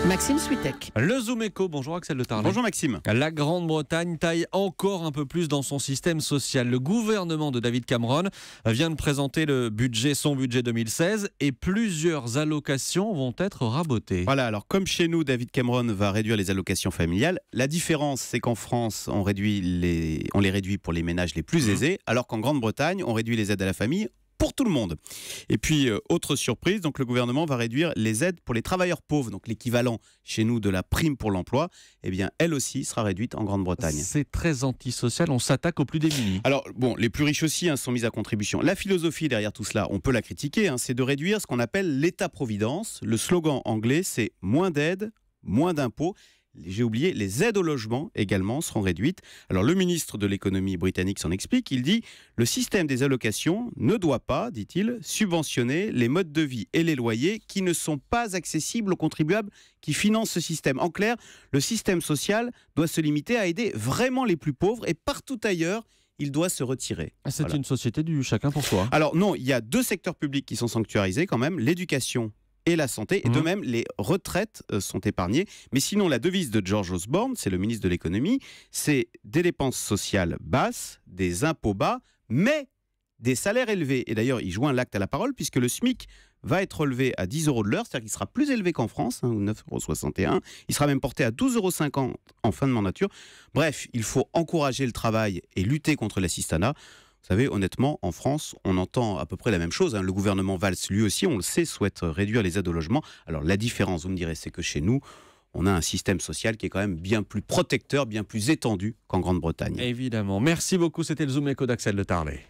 Maxime Switek. Le Zoom Eco, bonjour Axel de Tarlet. Bonjour Maxime. La Grande-Bretagne taille encore un peu plus dans son système social. Le gouvernement de David Cameron vient de présenter son budget 2016 et plusieurs allocations vont être rabotées. Voilà, alors comme chez nous, David Cameron va réduire les allocations familiales. La différence, c'est qu'en France, on les réduit pour les ménages les plus aisés, alors qu'en Grande-Bretagne, on réduit les aides à la famille pour tout le monde. Et puis, autre surprise, donc le gouvernement va réduire les aides pour les travailleurs pauvres, donc l'équivalent chez nous de la prime pour l'emploi, eh bien, elle aussi sera réduite en Grande-Bretagne. C'est très antisocial, on s'attaque aux plus démunis. Alors, bon, les plus riches aussi sont mis à contribution. La philosophie derrière tout cela, on peut la critiquer, c'est de réduire ce qu'on appelle l'État-providence. Le slogan anglais, c'est moins d'aides, moins d'impôts. J'ai oublié, les aides au logement également seront réduites. Alors le ministre de l'économie britannique s'en explique, il dit « Le système des allocations ne doit pas, dit-il, subventionner les modes de vie et les loyers qui ne sont pas accessibles aux contribuables qui financent ce système. » En clair, le système social doit se limiter à aider vraiment les plus pauvres et partout ailleurs, il doit se retirer. C'est voilà. Une société du chacun pour soi. Alors non, il y a deux secteurs publics qui sont sanctuarisés quand même, l'éducation et la santé, et de même, les retraites sont épargnées. Mais sinon, la devise de George Osborne, c'est le ministre de l'économie, c'est des dépenses sociales basses, des impôts bas, mais des salaires élevés. Et d'ailleurs, il joint l'acte à la parole, puisque le SMIC va être relevé à 10 € de l'heure, c'est-à-dire qu'il sera plus élevé qu'en France, ou 9,61 €. Il sera même porté à 12,50 € en fin de mandature. Bref, il faut encourager le travail et lutter contre l'assistanat. Vous savez, honnêtement, en France, on entend à peu près la même chose. Le gouvernement Valls, lui aussi, on le sait, souhaite réduire les aides au logement. Alors la différence, vous me direz, c'est que chez nous, on a un système social qui est quand même bien plus protecteur, bien plus étendu qu'en Grande-Bretagne. Évidemment. Merci beaucoup, c'était le Zoom Eco d'Axel de Tarlet.